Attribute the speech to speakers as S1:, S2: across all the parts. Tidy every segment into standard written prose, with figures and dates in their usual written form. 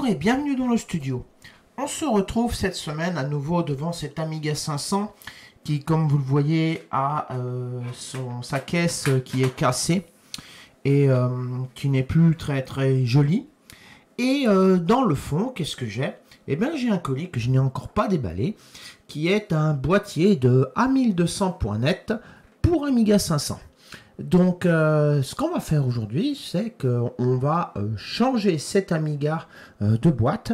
S1: Bonjour et bienvenue dans le studio. On se retrouve cette semaine à nouveau devant cet Amiga 500 qui, comme vous le voyez, a sa caisse qui est cassée et qui n'est plus très jolie. Et dans le fond, qu'est-ce que j'ai? Eh bien, j'ai un colis que je n'ai encore pas déballé, qui est un boîtier de A1200.net pour Amiga 500. Donc, ce qu'on va faire aujourd'hui, c'est qu'on va changer cet Amiga de boîte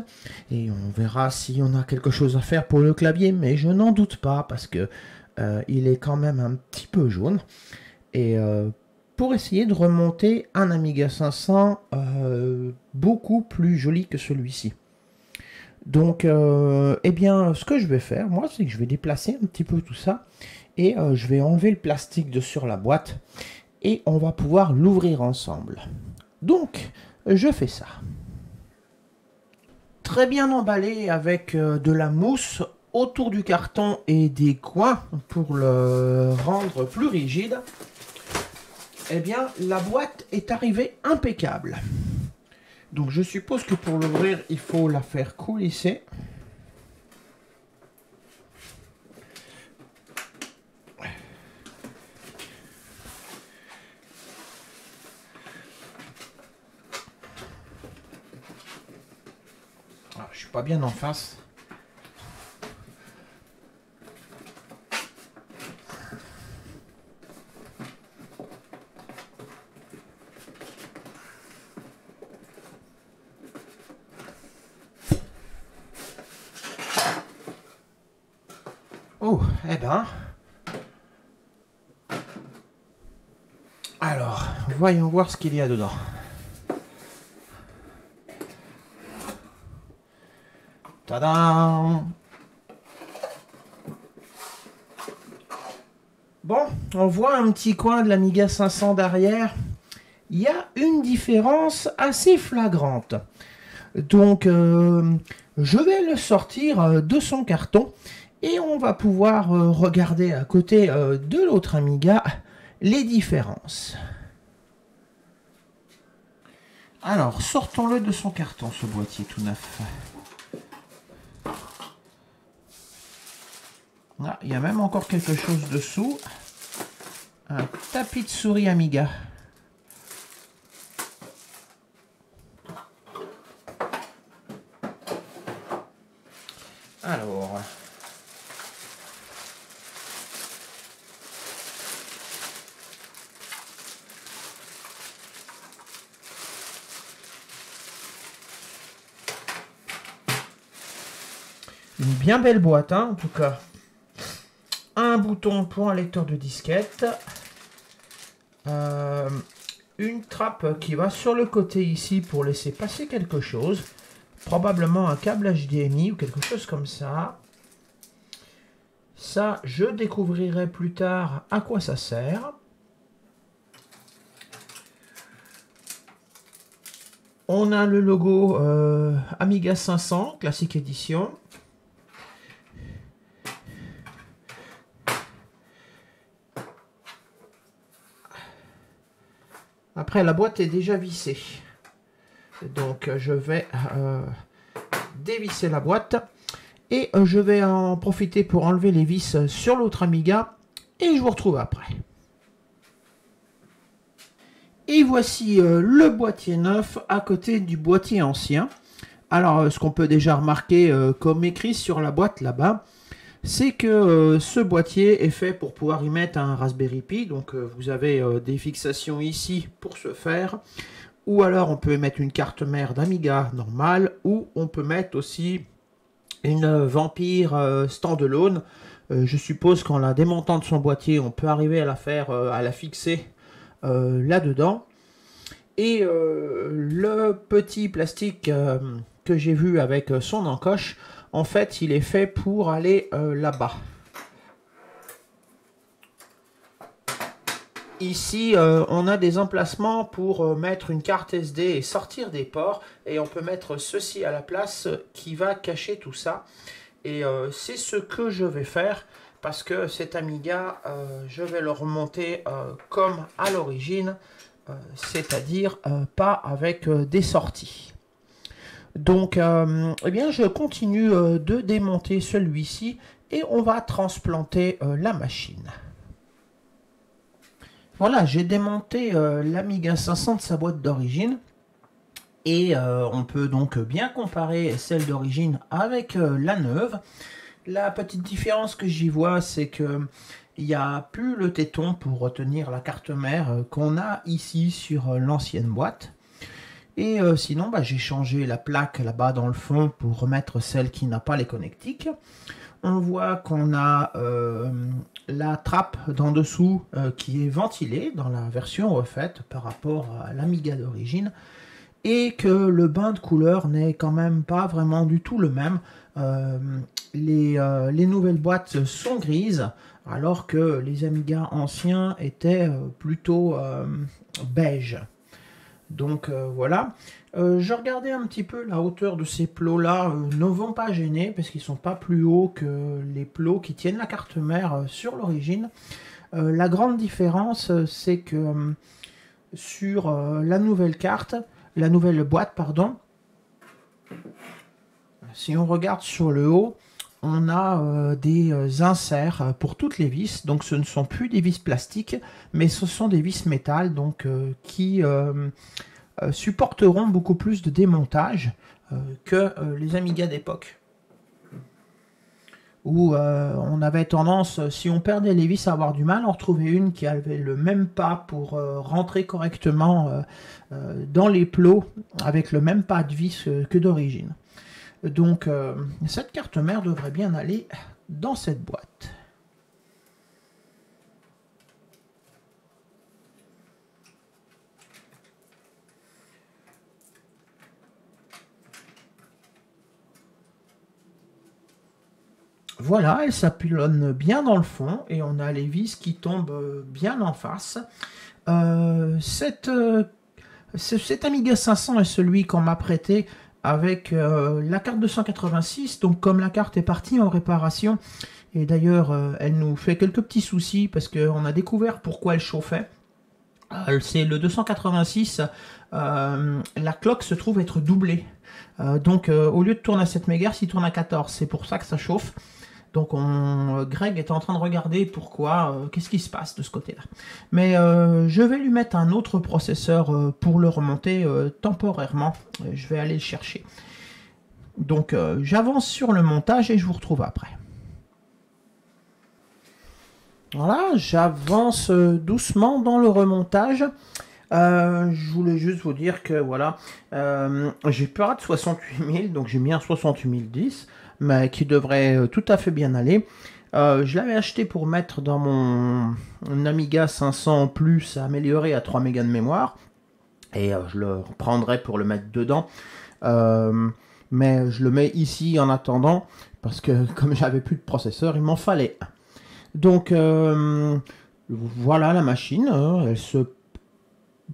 S1: et on verra si on a quelque chose à faire pour le clavier, mais je n'en doute pas parce que il est quand même un petit peu jaune. Et pour essayer de remonter un Amiga 500 beaucoup plus joli que celui-ci. Donc, eh bien, ce que je vais faire, moi, c'est que je vais déplacer un petit peu tout ça et je vais enlever le plastique de sur la boîte et on va pouvoir l'ouvrir ensemble. Donc, je fais ça. Très bien emballé avec de la mousse autour du carton et des coins pour le rendre plus rigide. Eh bien, la boîte est arrivée impeccable. Donc, je suppose que pour l'ouvrir, il faut la faire coulisser. Ah, je suis pas bien en face. Oh, eh ben. Alors, voyons voir ce qu'il y a dedans. Tadam! Bon, on voit un petit coin de l'Amiga 500 derrière. Il y a une différence assez flagrante. Donc, je vais le sortir de son carton et on va pouvoir regarder à côté de l'autre Amiga les différences. Alors, sortons-le de son carton, ce boîtier tout neuf. Ah, il y a même encore quelque chose dessous. Un tapis de souris Amiga. Alors, une bien belle boîte, hein, en tout cas. Un bouton pour un lecteur de disquette. Une trappe qui va sur le côté ici pour laisser passer quelque chose. Probablement un câble HDMI ou quelque chose comme ça. Ça, je découvrirai plus tard à quoi ça sert. On a le logo Amiga 500, Classic Edition. Après, la boîte est déjà vissée. Donc, je vais dévisser la boîte. Et je vais en profiter pour enlever les vis sur l'autre Amiga. Et je vous retrouve après. Et voici le boîtier neuf à côté du boîtier ancien. Alors, ce qu'on peut déjà remarquer, comme écrit sur la boîte là-bas, c'est que ce boîtier est fait pour pouvoir y mettre un Raspberry Pi. Donc, vous avez des fixations ici pour ce faire. Ou alors, on peut mettre une carte mère d'Amiga normale. Ou on peut mettre aussi une Vampire standalone. Je suppose qu'en la démontant de son boîtier, on peut arriver à la faire, à la fixer là-dedans. Et le petit plastique que j'ai vu avec son encoche, en fait, il est fait pour aller là-bas. Ici, on a des emplacements pour mettre une carte SD et sortir des ports. Et on peut mettre ceci à la place qui va cacher tout ça. Et c'est ce que je vais faire parce que cet Amiga, je vais le remonter comme à l'origine, c'est-à-dire pas avec des sorties. Donc, eh bien, je continue de démonter celui-ci et on va transplanter la machine. Voilà, j'ai démonté l'Amiga 500 de sa boîte d'origine. Et on peut donc bien comparer celle d'origine avec la neuve. La petite différence que j'y vois, c'est que il n'y a plus le téton pour retenir la carte mère qu'on a ici sur l'ancienne boîte. Et sinon, bah, j'ai changé la plaque là-bas dans le fond pour remettre celle qui n'a pas les connectiques. On voit qu'on a la trappe d'en dessous qui est ventilée dans la version refaite par rapport à l'Amiga d'origine. Et que le bain de couleur n'est quand même pas vraiment du tout le même. Les nouvelles boîtes sont grises, alors que les Amiga anciens étaient plutôt beige. Donc voilà. Je regardais un petit peu la hauteur de ces plots-là, ne vont pas gêner, parce qu'ils ne sont pas plus hauts que les plots qui tiennent la carte mère sur l'origine. La grande différence, c'est que sur la nouvelle carte, la nouvelle boîte, pardon. Si on regarde sur le haut, on a des inserts pour toutes les vis. Donc ce ne sont plus des vis plastiques, mais ce sont des vis métal donc, qui supporteront beaucoup plus de démontage que les Amiga d'époque. Où on avait tendance, si on perdait les vis, à avoir du mal. On retrouvait une qui avait le même pas pour rentrer correctement dans les plots, avec le même pas de vis que d'origine. Donc cette carte mère devrait bien aller dans cette boîte. Voilà, elle s'apilonne bien dans le fond et on a les vis qui tombent bien en face. Cet Amiga 500 est celui qu'on m'a prêté avec la carte 286. Donc comme la carte est partie en réparation, et d'ailleurs elle nous fait quelques petits soucis parce qu'on a découvert pourquoi elle chauffait. C'est le 286, la cloque se trouve être doublée. Donc au lieu de tourner à 7 MHz, il tourne à 14. C'est pour ça que ça chauffe. Donc Greg est en train de regarder pourquoi, qu'est-ce qui se passe de ce côté-là. Mais je vais lui mettre un autre processeur pour le remonter temporairement. Je vais aller le chercher. Donc j'avance sur le montage et je vous retrouve après. Voilà, j'avance doucement dans le remontage. Je voulais juste vous dire que voilà, j'ai pas de 68 000, donc j'ai mis un 68 010, mais qui devrait tout à fait bien aller. Je l'avais acheté pour mettre dans mon Amiga 500 Plus amélioré à 3 mégas de mémoire, et je le reprendrai pour le mettre dedans. Mais je le mets ici en attendant, parce que comme j'avais plus de processeur, il m'en fallait un. Donc voilà la machine, elle se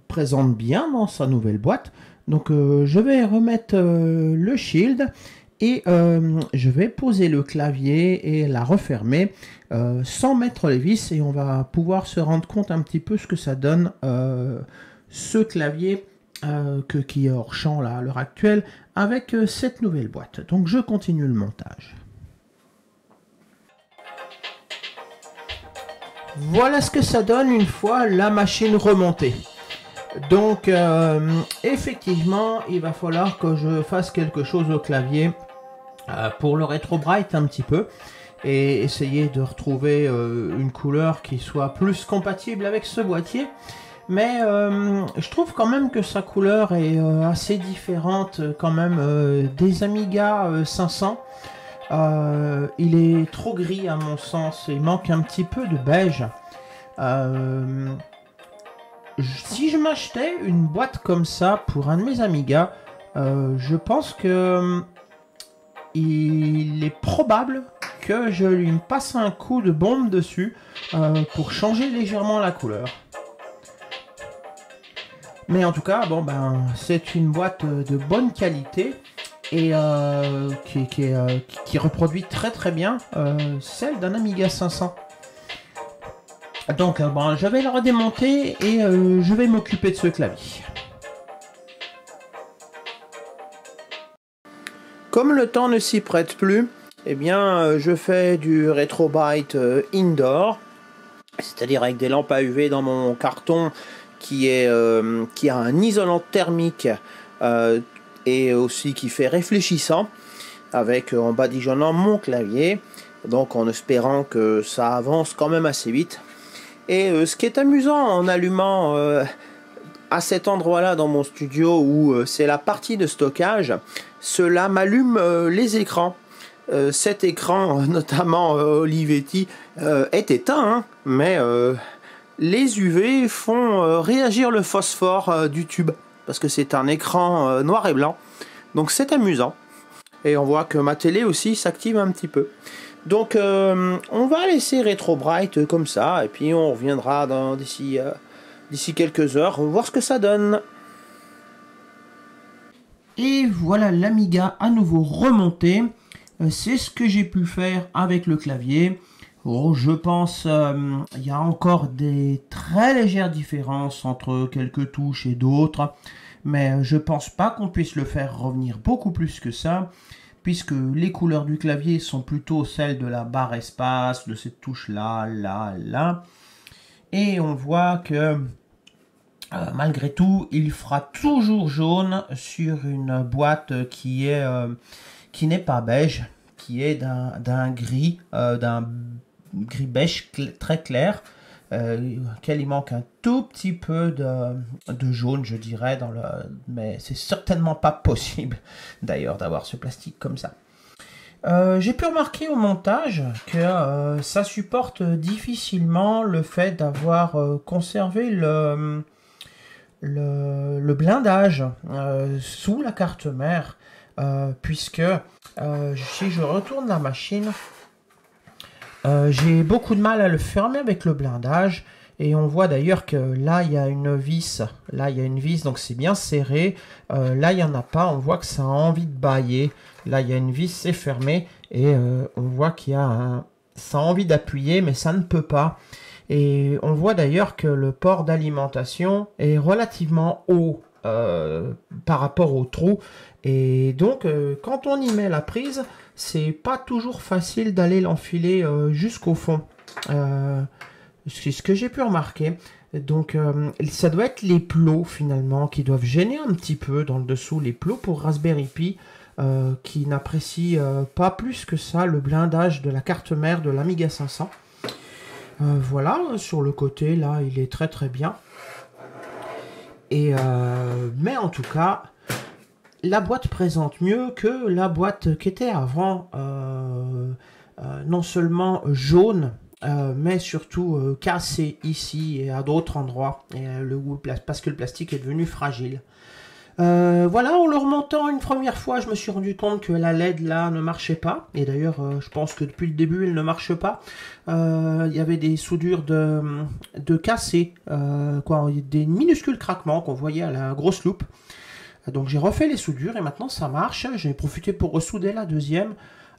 S1: présente bien dans sa nouvelle boîte. Donc je vais remettre le shield et je vais poser le clavier et la refermer sans mettre les vis, et on va pouvoir se rendre compte un petit peu ce que ça donne ce clavier qui est hors champ là, à l'heure actuelle avec cette nouvelle boîte. Donc je continue le montage. Voilà ce que ça donne une fois la machine remontée. Donc effectivement, il va falloir que je fasse quelque chose au clavier pour le rétro-bright un petit peu et essayer de retrouver une couleur qui soit plus compatible avec ce boîtier. Mais je trouve quand même que sa couleur est assez différente quand même des Amiga 500. Il est trop gris à mon sens, il manque un petit peu de beige. Si je m'achetais une boîte comme ça pour un de mes Amiga, je pense que il est probable que je lui passe un coup de bombe dessus pour changer légèrement la couleur. Mais en tout cas, bon ben, c'est une boîte de bonne qualité et qui reproduit très très bien celle d'un Amiga 500. Donc bon, je vais le redémonter et je vais m'occuper de ce clavier. comme le temps ne s'y prête plus, eh bien, je fais du Retrobrite indoor, c'est-à-dire avec des lampes à UV dans mon carton qui a un isolant thermique et aussi qui fait réfléchissant, avec en badigeonnant mon clavier, donc en espérant que ça avance quand même assez vite. Et ce qui est amusant en allumant à cet endroit-là dans mon studio où c'est la partie de stockage, cela m'allume les écrans. Cet écran, notamment Olivetti, est éteint, hein, mais les UV font réagir le phosphore du tube, parce que c'est un écran noir et blanc, donc c'est amusant. Et on voit que ma télé aussi s'active un petit peu. Donc on va laisser Retrobrite comme ça, et puis on reviendra d'ici quelques heures, voir ce que ça donne. Et voilà l'Amiga à nouveau remonté. C'est ce que j'ai pu faire avec le clavier. Oh, je pense il y a encore des très légères différences entre quelques touches et d'autres, mais je pense pas qu'on puisse le faire revenir beaucoup plus que ça, puisque les couleurs du clavier sont plutôt celles de la barre espace, de cette touche là, là, là. Et on voit que malgré tout, il fera toujours jaune sur une boîte qui n'est pas beige, qui est d'un gris beige très clair, auquel il manque un tout petit peu de jaune, je dirais, mais c'est certainement pas possible d'ailleurs d'avoir ce plastique comme ça. J'ai pu remarquer au montage que ça supporte difficilement le fait d'avoir conservé le blindage sous la carte mère, puisque si je retourne la machine, j'ai beaucoup de mal à le fermer avec le blindage, et on voit d'ailleurs que là il y a une vis, donc c'est bien serré. Là il n'y en a pas, on voit que ça a envie de bâiller. Là il y a une vis, c'est fermé, et on voit qu'il y a ça a envie d'appuyer, mais ça ne peut pas. Et on voit d'ailleurs que le port d'alimentation est relativement haut par rapport au trou. Et donc, quand on y met la prise, c'est pas toujours facile d'aller l'enfiler jusqu'au fond. C'est ce que j'ai pu remarquer. Donc, ça doit être les plots finalement qui doivent gêner un petit peu dans le dessous. Les plots pour Raspberry Pi qui n'apprécient pas plus que ça le blindage de la carte mère de l'Amiga 500. Voilà, sur le côté, là, il est très très bien. Et mais en tout cas, la boîte présente mieux que la boîte qui était avant, non seulement jaune, mais surtout cassée ici et à d'autres endroits, et, parce que le plastique est devenu fragile. Voilà, en le remontant une première fois, je me suis rendu compte que la LED là ne marchait pas. Et d'ailleurs, je pense que depuis le début, elle ne marche pas. Il y avait des soudures de cassées, des minuscules craquements qu'on voyait à la grosse loupe. Donc j'ai refait les soudures et maintenant ça marche. J'ai profité pour ressouder la deuxième.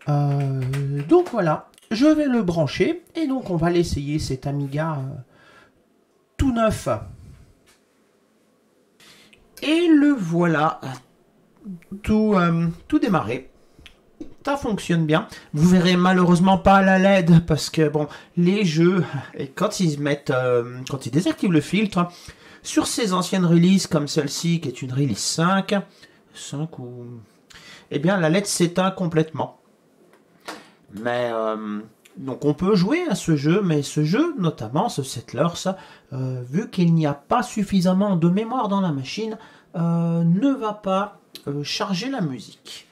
S1: Donc voilà, je vais le brancher. Et donc on va l'essayer, cet Amiga tout neuf. Et le voilà, tout démarré. Ça fonctionne bien. Vous verrez malheureusement pas la LED parce que bon, les jeux, quand ils désactivent le filtre, sur ces anciennes releases comme celle-ci qui est une release 5 ou... Eh bien la LED s'éteint complètement. Mais donc on peut jouer à ce jeu, mais ce jeu, notamment ce Settlers, vu qu'il n'y a pas suffisamment de mémoire dans la machine, ne va pas charger la musique.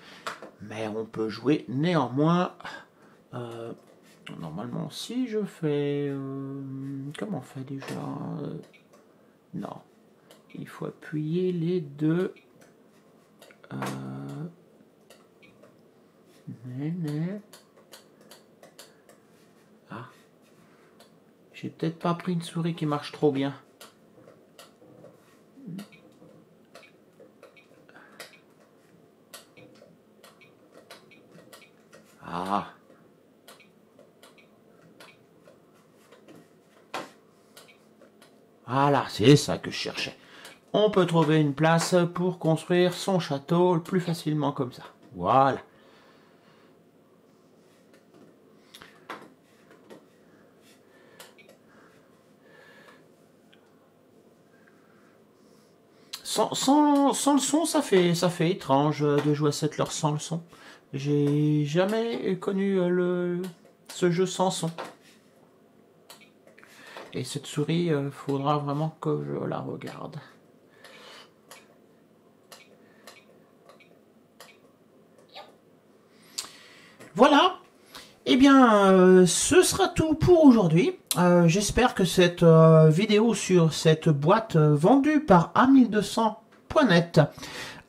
S1: Mais on peut jouer néanmoins. Normalement, si je fais... comment on fait déjà non. Il faut appuyer les deux. Ah. J'ai peut-être pas pris une souris qui marche trop bien. Ah. Voilà, c'est ça que je cherchais. On peut trouver une place pour construire son château plus facilement comme ça. Voilà. sans le son, ça fait étrange de jouer à Settlers sans le son. J'ai jamais connu ce jeu sans son. Et cette souris, faudra vraiment que je la regarde. Voilà. Eh bien, ce sera tout pour aujourd'hui. J'espère que cette vidéo sur cette boîte vendue par A1200.net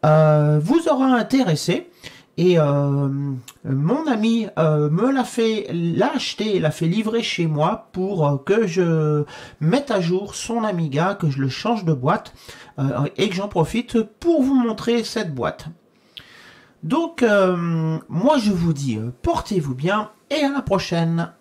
S1: vous aura intéressé. Et mon ami l'a acheté, l'a fait livrer chez moi pour que je mette à jour son Amiga, que je le change de boîte et que j'en profite pour vous montrer cette boîte. Donc, moi je vous dis, portez-vous bien et à la prochaine.